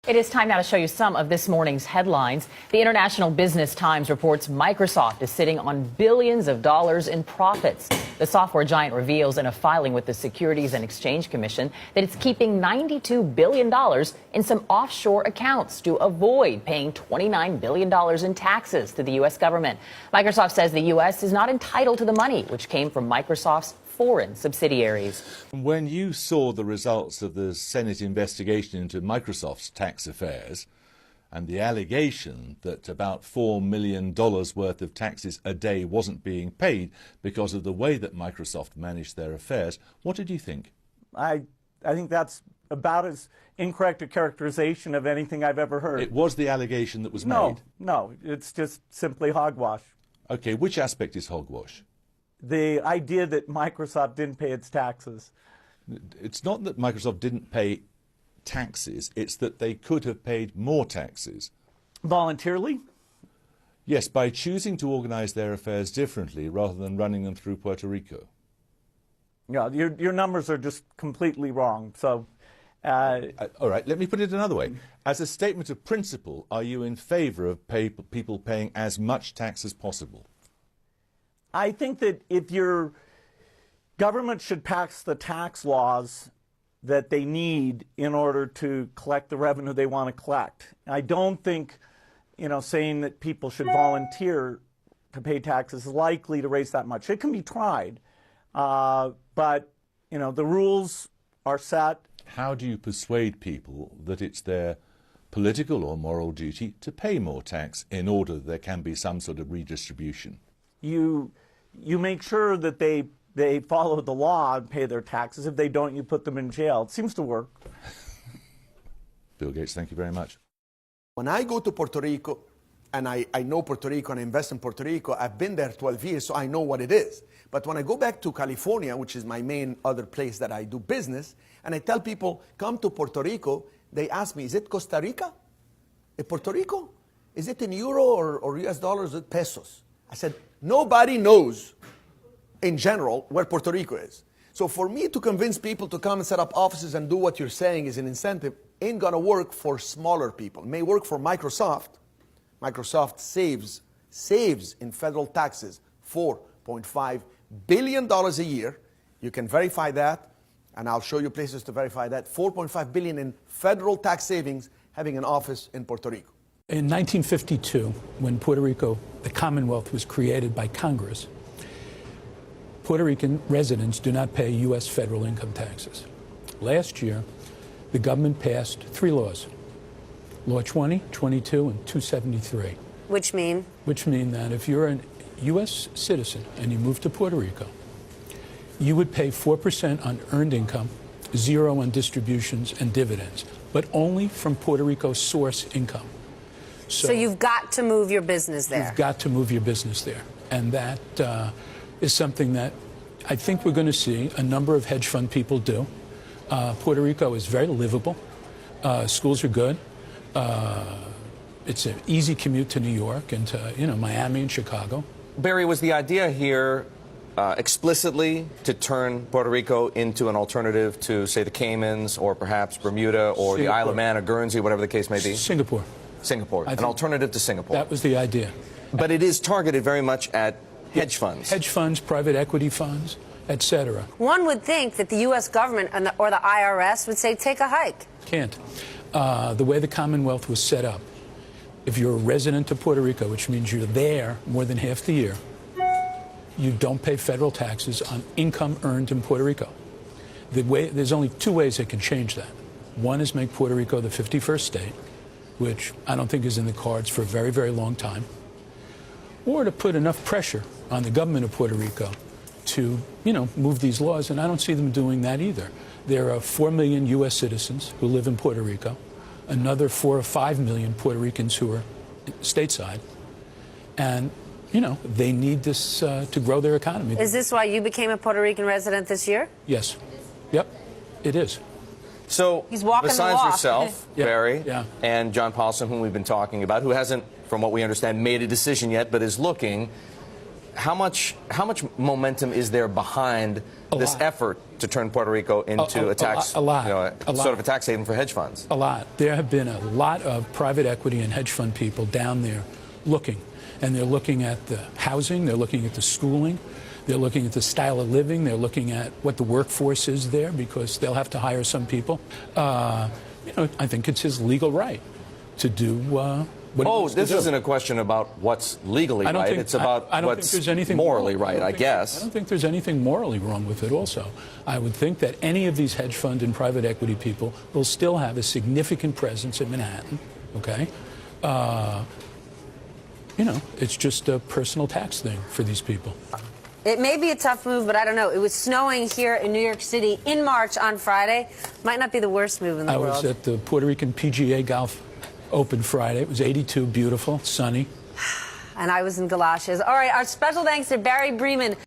It is time now to show you some of this morning's headlines. The International Business Times reports Microsoft is sitting on billions of dollars in profits. The software giant reveals in a filing with the Securities and Exchange Commission that it's keeping $92 billion in some offshore accounts to avoid paying $29 billion in taxes to the U.S. government. Microsoft says the U.S. is not entitled to the money, which came from Microsoft's foreign subsidiaries. When you saw the results of the Senate investigation into Microsoft's tax affairs and the allegation that about $4 million worth of taxes a day wasn't being paid because of the way that Microsoft managed their affairs, what did you think? I think that's about as incorrect a characterization of anything I've ever heard. It was the allegation that was made? No, it's just simply hogwash. Okay, which aspect is hogwash? The idea that Microsoft didn't pay its taxes. It's not that Microsoft didn't pay taxes, it's that they could have paid more taxes. Voluntarily? Yes, by choosing to organize their affairs differently rather than running them through Puerto Rico. Yeah, your numbers are just completely wrong. So, all right, let me put it another way. As a statement of principle, are you in favor of people paying as much tax as possible? I think that if your government should pass the tax laws that they need in order to collect the revenue they want to collect. I don't think, saying that people should volunteer to pay taxes is likely to raise that much. It can be tried, but, the rules are set. How do you persuade people that it's their political or moral duty to pay more tax in order that there can be some sort of redistribution? You make sure that they follow the law and pay their taxes. If they don't, you put them in jail. It seems to work. Bill Gates, thank you very much. When I go to Puerto Rico, and I know Puerto Rico and I invest in Puerto Rico, I've been there 12 years, so I know what it is. But when I go back to California, which is my main other place that I do business, and I tell people, come to Puerto Rico, they ask me, is it Costa Rica? Puerto Rico? Is it in euro or US dollars or pesos? I said, nobody knows, in general, where Puerto Rico is. So for me to convince people to come and set up offices and do what you're saying is an incentive, ain't gonna work for smaller people. It may work for Microsoft. Microsoft saves in federal taxes $4.5 billion a year. You can verify that, and I'll show you places to verify that. $4.5 billion in federal tax savings having an office in Puerto Rico. In 1952, when Puerto Rico, the Commonwealth, was created by Congress, Puerto Rican residents do not pay U.S. federal income taxes. Last year, the government passed 3 laws, Law 20, 22, and 273. Which mean? Which mean that if you're a U.S. citizen and you move to Puerto Rico, you would pay 4% on earned income, 0 on distributions and dividends, but only from Puerto Rico's source income. So you've got to move your business there. You've got to move your business there. And that is something that I think we're going to see a number of hedge fund people do. Puerto Rico is very livable. Schools are good. It's an easy commute to New York and to Miami and Chicago. Barry, was the idea here explicitly to turn Puerto Rico into an alternative to, say, the Caymans or perhaps Bermuda or the Isle of Man or Guernsey, whatever the case may be? Singapore. Singapore, an alternative to Singapore. That was the idea. But it is targeted very much at hedge funds. Hedge funds, private equity funds, etc. One would think that the U.S. government or the IRS would say, take a hike. Can't. The way the Commonwealth was set up, if you're a resident of Puerto Rico, which means you're there more than half the year, you don't pay federal taxes on income earned in Puerto Rico. There's only 2 ways they can change that. One is make Puerto Rico the 51st state, which I don't think is in the cards for a very, very long time, or to put enough pressure on the government of Puerto Rico to, move these laws, and I don't see them doing that either. There are 4 million U.S. citizens who live in Puerto Rico, another 4 or 5 million Puerto Ricans who are stateside, and, they need this to grow their economy. Is this why you became a Puerto Rican resident this year? Yes. Yep, it is. So, He's walking besides the walk. yourself, Barry, and John Paulson, whom we've been talking about, who hasn't, from what we understand, made a decision yet, but is looking, how much momentum is there behind this effort to turn Puerto Rico into a tax, sort of a tax haven for hedge funds? A lot. There have been a lot of private equity and hedge fund people down there looking, and they're looking at the housing, they're looking at the schooling, they're looking at the style of living, they're looking at what the workforce is there, because they'll have to hire some people. I think it's his legal right to do what this isn't a question about what's legally right. It's about what's morally right, I guess. I don't think there's anything morally wrong with it also. I would think that any of these hedge fund and private equity people will still have a significant presence in Manhattan, okay? It's just a personal tax thing for these people. It may be a tough move, but I don't know. It was snowing here in New York City in March on Friday. Might not be the worst move in the world. I was at the Puerto Rican PGA Golf Open Friday. It was 82, beautiful, sunny. And I was in galoshes. All right, our special thanks to Barry Bremen.